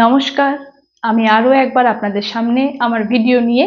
নমস্কার, আমি আরো একবার আপনাদের সামনে আমার ভিডিও নিয়ে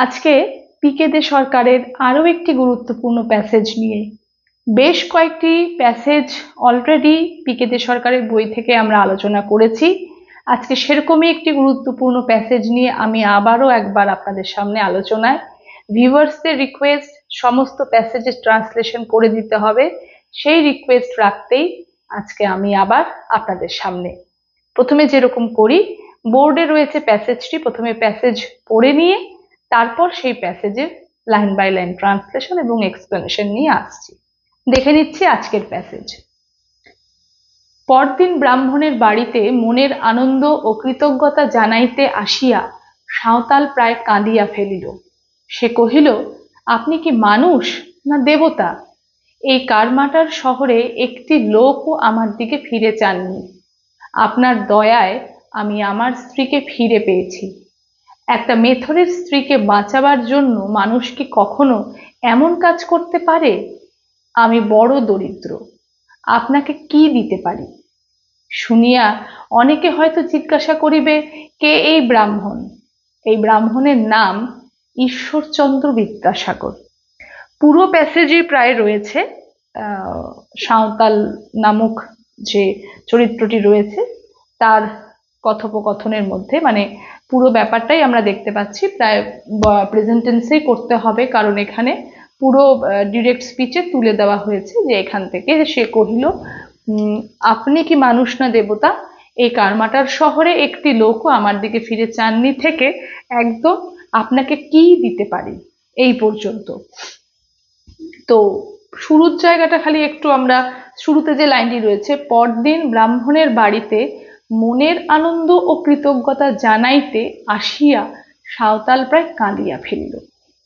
আজকে পিকে দে সরকারের আরো একটি গুরুত্বপূর্ণ প্যাসেজ নিয়ে। বেশ কয়েকটি প্যাসেজ অলরেডি পিকে দে সরকারের বই থেকে আমরা আলোচনা করেছি। আজকে সেরকমই একটি গুরুত্বপূর্ণ প্যাসেজ নিয়ে আমি আবারও একবার আপনাদের সামনে আলোচনায়। ভিউয়ার্সদের রিকোয়েস্ট সমস্ত প্যাসেজের ট্রান্সলেশন করে দিতে হবে, সেই রিকোয়েস্ট রাখতেই আজকে আমি আবার আপনাদের সামনে। প্রথমে যেরকম করি, বোর্ডে রয়েছে প্যাসেজটি, প্রথমে প্যাসেজ পড়ে নিয়ে তারপর সেই প্যাসেজের লাইন বাই লাইন ট্রান্সলেশন এবং এক্সপ্লেনেশন নিয়ে আসছি। দেখে নিচ্ছি আজকের প্যাসেজ। পরদিন ব্রাহ্মণের বাড়িতে মনের আনন্দ ও কৃতজ্ঞতা জানাইতে আসিয়া সাঁওতাল প্রায় কাঁদিয়া ফেলিল। সে কহিল, আপনি কি মানুষ না দেবতা? এই কারমাটার শহরে একটি লোকও আমার দিকে ফিরে চাননি। আপনার দয়ায় আমি আমার স্ত্রীকে ফিরে পেয়েছি। একটা মেথরের স্ত্রীকে বাঁচাবার জন্য মানুষ কি কখনো এমন কাজ করতে পারে? আমি বড় দরিদ্র, আপনাকে কি দিতে পারি? শুনিয়া অনেকে হয়তো জিজ্ঞাসা করিবে, কে এই ব্রাহ্মণ? এই ব্রাহ্মণের নাম ঈশ্বরচন্দ্র বিদ্যাসাগর। পুরো প্যাসেজই প্রায় রয়েছে সাঁওতাল নামক যে চরিত্রটি রয়েছে তার কথোপকথনের মধ্যে, মানে পুরো ব্যাপারটাই আমরা দেখতে পাচ্ছি। প্রায় প্রেজেন্ট টেন্সেই করতে হবে, কারণ এখানে পুরো ডিরেক্ট স্পিচে তুলে দেওয়া হয়েছে যে এখান থেকে সে কহিল, আপনি কি মানুষ না দেবতা? এই কারমাটার শহরে একটি লোকও আমার দিকে ফিরে চাননি থেকে একদম আপনাকে কি দিতে পারি, এই পর্যন্ত। তো শুরুর জায়গাটা খালি একটু আমরা, শুরুতে যে লাইনটি রয়েছে, পরদিন ব্রাহ্মণের বাড়িতে মনের আনন্দ ও কৃতজ্ঞতা জানাইতে আসিয়া সাঁওতাল প্রায় কাঁদিয়া ফেলিল।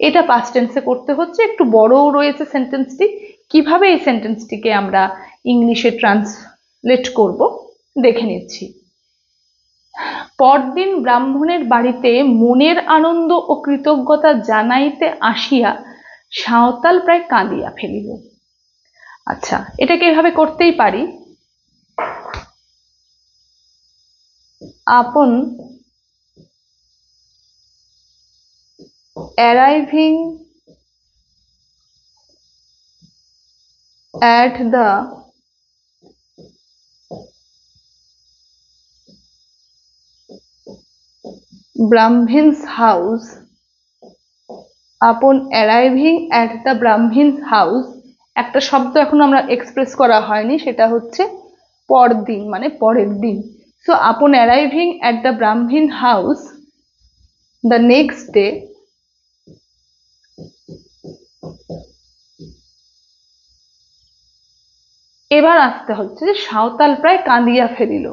এটা পাস্ট টেন্সে করতে হচ্ছে, একটু বড়ও রয়েছে সেন্টেন্সটি। কিভাবে এই সেন্টেন্সটিকে আমরা ইংলিশে ট্রান্সলেট করব দেখে নিচ্ছি। পরদিন ব্রাহ্মণের বাড়িতে মনের আনন্দ ও কৃতজ্ঞতা জানাইতে আসিয়া সাঁওতাল প্রায় কাঁদিয়া ফেলিল। আচ্ছা, এটাকে এভাবে করতেই পারি, আপন arriving at the Brahmin's house, upon arriving at the Brahmin's house, একটা শব্দ এখন আমরা এক্সপ্রেস করা হয়নি, সেটা হচ্ছে পরদিন, মানে পরের দিন। So upon arriving at the Brahmin house the next day, এবার আসতে হচ্ছে যে সাঁওতাল প্রায় কাঁদিয়া ফেলিল।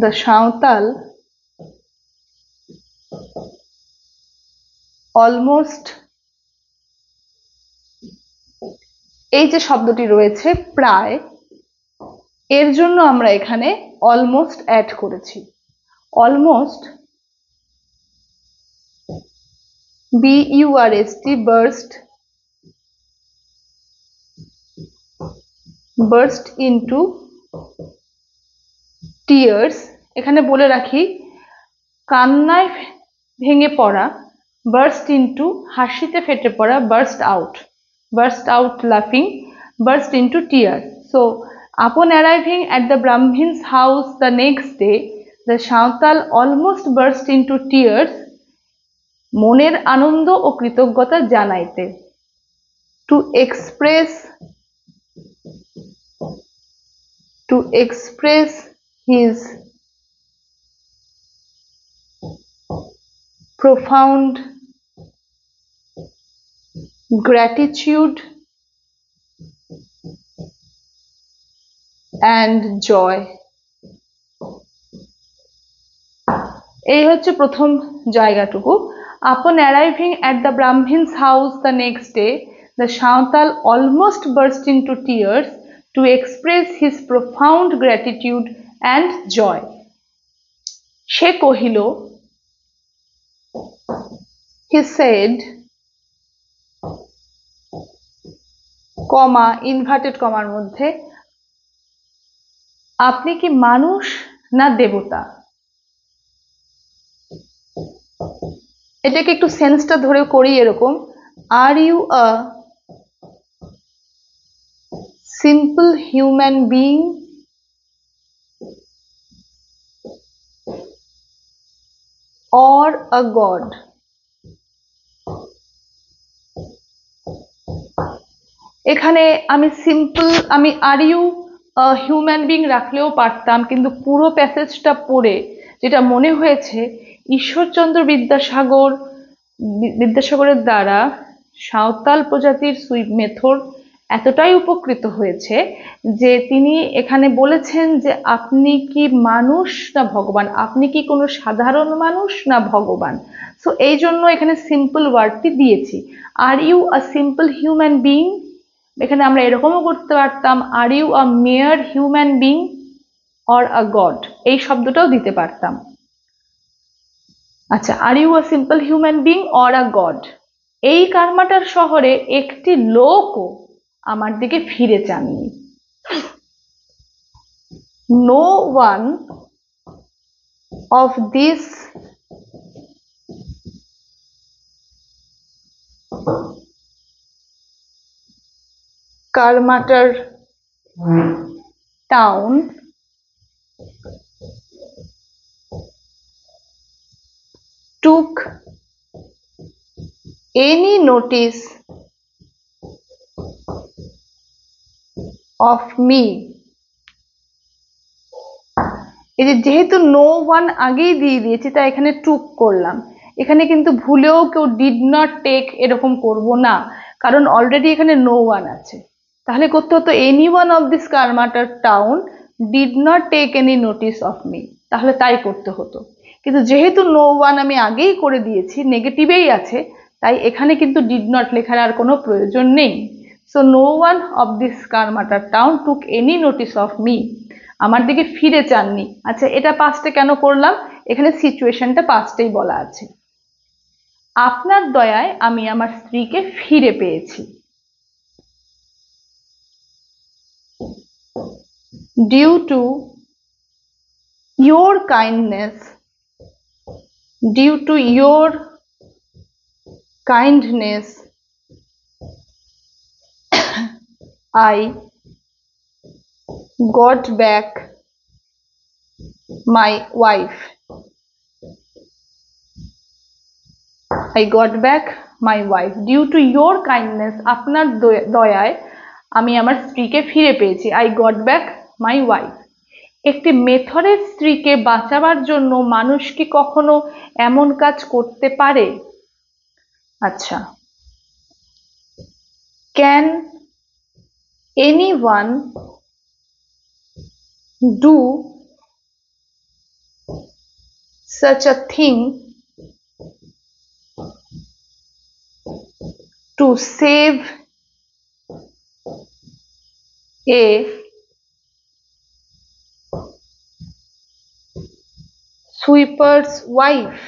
The সাঁওতাল অলমোস্ট, এই যে শব্দটি রয়েছে প্রায়, এর জন্য আমরা এখানে অলমোস্ট অ্যাড করেছি। Almost BURST, burst into tears। এখানে বলে রাখি, কান্নায় ভেঙে পড়া, burst into হাসিতে ফেটে পড়া, burst out laughing, burst into tears. So upon arriving at the Brahmin's house the next day, the Santhal almost burst into tears, মনের আনন্দ ও কৃতজ্ঞতা জানাইতে, to express his profound gratitude and joy। এই হচ্ছে প্রথম জায়গাটুকু। Upon arriving at the Brahmin's house the next day, the Santhal almost burst into tears to express his profound gratitude and joy। সে কহিল, he said, comma inverted কমার মধ্যে, আপনি কি মানুষ না দেবতা? এটাকে একটু সেন্সটা ধরে করি এরকম, are you a simple human being or a god? এখানে আমি আর ইউ হিউম্যান বিং রাখলেও পারতাম, কিন্তু পুরো প্যাসেজটা পড়ে যেটা মনে হয়েছে, ঈশ্বরচন্দ্র বিদ্যাসাগরের দ্বারা সাঁওতাল প্রজাতির সুইপ মেথড এতটাই উপকৃত হয়েছে যে তিনি এখানে বলেছেন যে আপনি কি মানুষ না ভগবান, আপনি কি কোনো সাধারণ মানুষ না ভগবান। সো এই জন্য এখানে সিম্পল ওয়ার্ডটি দিয়েছি, are you a simple human being. এখানে আমরা এরকমও করতে পারতাম, are you a mere human being or a god, এই শব্দটাও দিতে পারতাম। আচ্ছা, are you a simple human being or a god, এই কারমাটার শহরে একটি লোকও আমার দিকে ফিরে চাননি। No one of this Karmatar town took any notice of me। এই যে যেহেতু নো ওয়ান আগেই দিয়ে দিয়েছি তাই এখানে টুক করলাম, এখানে কিন্তু ভুলেও কেউ ডিড নট টেক এরকম করব না, কারণ অলরেডি এখানে নো ওয়ান আছে। তাহলে করতে হতো any one of this Karmatar town did not take any notice of me, তাহলে তাই করতে হতো। কিন্তু যেহেতু নো ওয়ান আমি আগেই করে দিয়েছি, নেগেটিভেই আছে, তাই এখানে কিন্তু ডিড নট লেখার আর কোনো প্রয়োজন নেই। So no one of this Karmatar town took any notice of me, আমার দিকে ফিরে চাননি। আচ্ছা, এটা পাস্টে কেন করলাম? এখানে সিচুয়েশনটা পাস্টেই বলা আছে। আপনার দয়ায় আমি আমার স্ত্রীকে ফিরে পেয়েছি। Due to your kindness, due to your kindness I got back my wife, I got back my wife, due to your kindness, আপনার দয়ায় আমি আমার স্ত্রীকে ফিরে পেয়েছি। I got back my wife। একটি মেথরের স্ত্রীকে বাঁচাবার জন্য মানুষ কি কখনো এমন কাজ করতে পারে? আচ্ছা, can anyone do such a thing to save a sweeper's wife?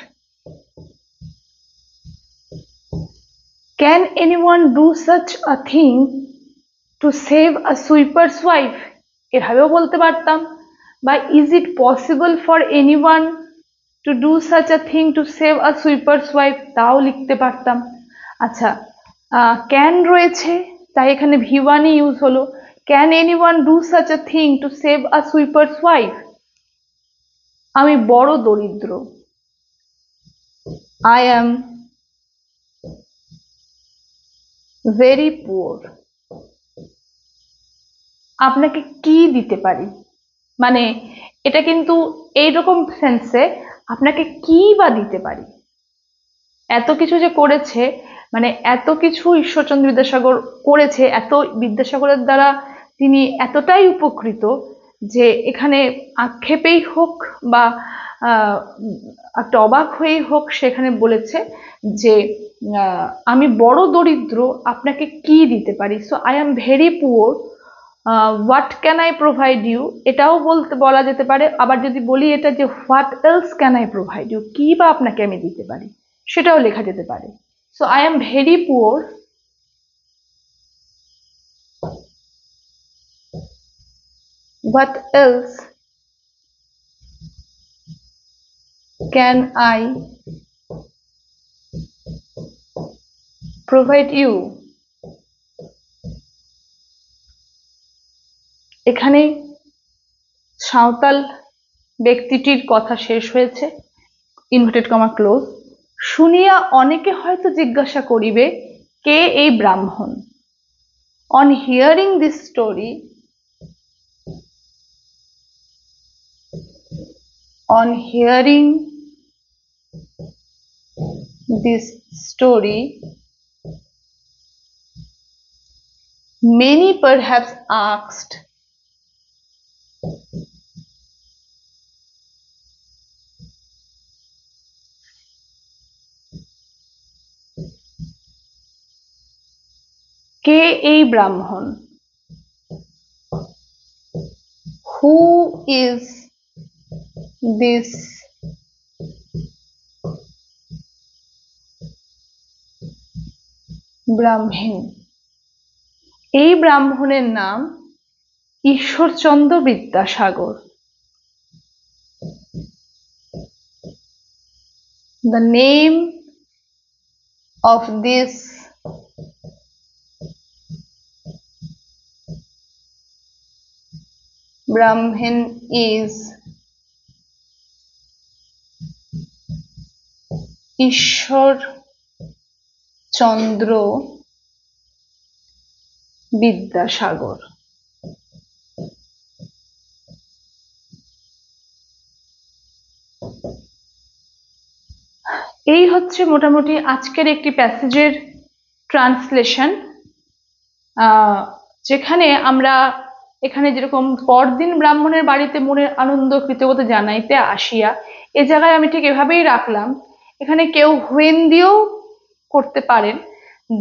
Can anyone do such a thing to save a sweeper's wife? এভাবেও বলতে পারতাম, বা is it possible for anyone to do such a thing to save a sweeper's wife, তাও লিখতে পারতাম। আচ্ছা, can রয়েছে তাই এখানে V1 ইউজ হলো। Can anyone do such a thing to save a sweeper's wife? আমি বড় দরিদ্র, আই অ্যাম ভেরি পুয়ার। আপনাকে কি দিতে পারি, মানে এটা কিন্তু এইরকম সেন্সে আপনাকে কি বা দিতে পারি। এত কিছু যে করেছে, মানে এত কিছু ঈশ্বরচন্দ্র বিদ্যাসাগর করেছে, এত বিদ্যাসাগরের দ্বারা তিনি এতটাই উপকৃত যে এখানে আক্ষেপেই হোক বা একটা অবাক হয়েই হোক, সেখানে বলেছে যে আমি বড় দরিদ্র, আপনাকে কি দিতে পারি। So I am very poor, what can I provide you, এটাও বলা যেতে পারে। আবার যদি বলি এটা যে what else can I provide you, কি বা আপনাকে আমি দিতে পারি, সেটাও লেখা যেতে পারে। So I am very poor, what else can I provide you? এখানে সাঁওতাল ব্যক্তিটির কথা শেষ হয়েছে, ইনভার্টেড কমা ক্লোজ। শুনিয়া অনেকে হয়তো জিজ্ঞাসা করিবে, কে এই ব্রাহ্মণ? On hearing this story, many perhaps asked, কে এই ব্রাহ্মণ? Who is this ব্রাহ্মণ? এই ব্রাহ্মণের নাম Ishwarchandra Vidyasagar. The name of this Brahmin is Ishwarchandra Vidyasagar. এই হচ্ছে মোটামুটি আজকের একটি প্যাসেজের ট্রান্সলেশন, যেখানে আমরা এখানে যেরকম পরদিন ব্রাহ্মণের বাড়িতে মনের আনন্দ কৃতজ্ঞতা জানাইতে আসিয়া, এ জায়গায় আমি ঠিক এভাবেই রাখলাম। এখানে কেউ হুয়েন দিয়েও করতে পারেন,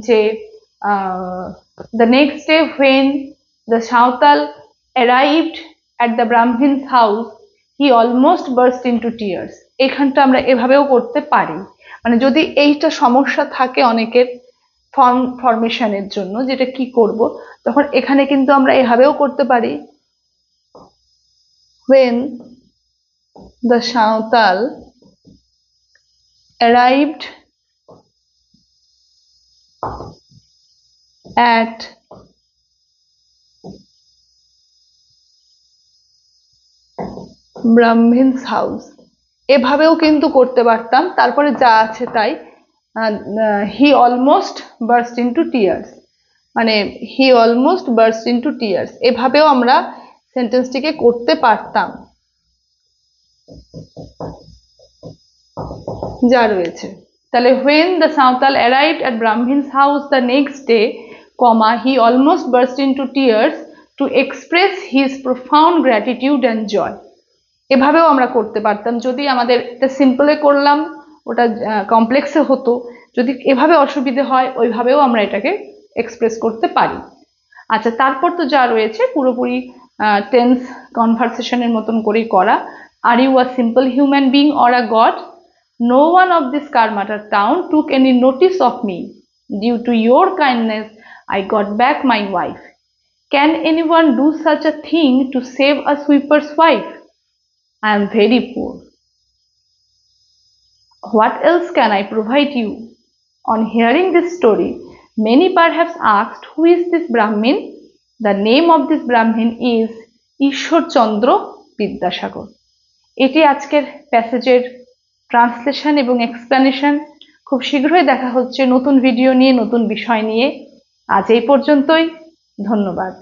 যে the next day when the Santhal arrived at the Brahmin's house, he almost burst into tears. এখানটা আমরা এভাবেও করতে পারি, মানে যদি এইটা সমস্যা থাকে অনেকের ফরমেশনের জন্য, যেটা কি করব, তখন এখানে কিন্তু আমরা এভাবেও করতে পারি, when the Santhal arrived at Brahmin's house, এভাবেও কিন্তু করতে পারতাম। তারপরে যা আছে তাই, he almost burst into tears, মানে he almost burst into tears, এভাবেও আমরা সেন্টেন্সটিকে করতে পারতাম যা রয়েছে। তাহলে when the Santhal arrived at Brahmin's house the next day, he almost burst into tears to express his profound gratitude and joy. এভাবেও আমরা করতে পারতাম, যদি আমাদের এটা সিম্পলে করলাম, ওটা কমপ্লেক্সে হতো। যদি এভাবে অসুবিধে হয়, ওইভাবেও আমরা এটাকে এক্সপ্রেস করতে পারি। আচ্ছা, তারপর তো যা রয়েছে পুরোপুরি টেন্স কনভারসেশনের মতন করেই করা। Are you a simple human being or a god? No one of this Karmata town took any notice of me. Due to your kindness, I got back my wife. Can anyone do such a thing to save a sweeper's wife? I am very poor. What else can I provide you? On hearing this story, many perhaps asked, who is this Brahmin? The name of this Brahmin is Ishwarchandra Vidyasagar. এটি আজকের প্যাসেজের translation এবং explanation. খুব শীঘ্রই দেখা হচ্ছে নতুন video নিয়ে, নতুন বিষয় নিয়ে। আজ এই পর্যন্তই, ধন্যবাদ।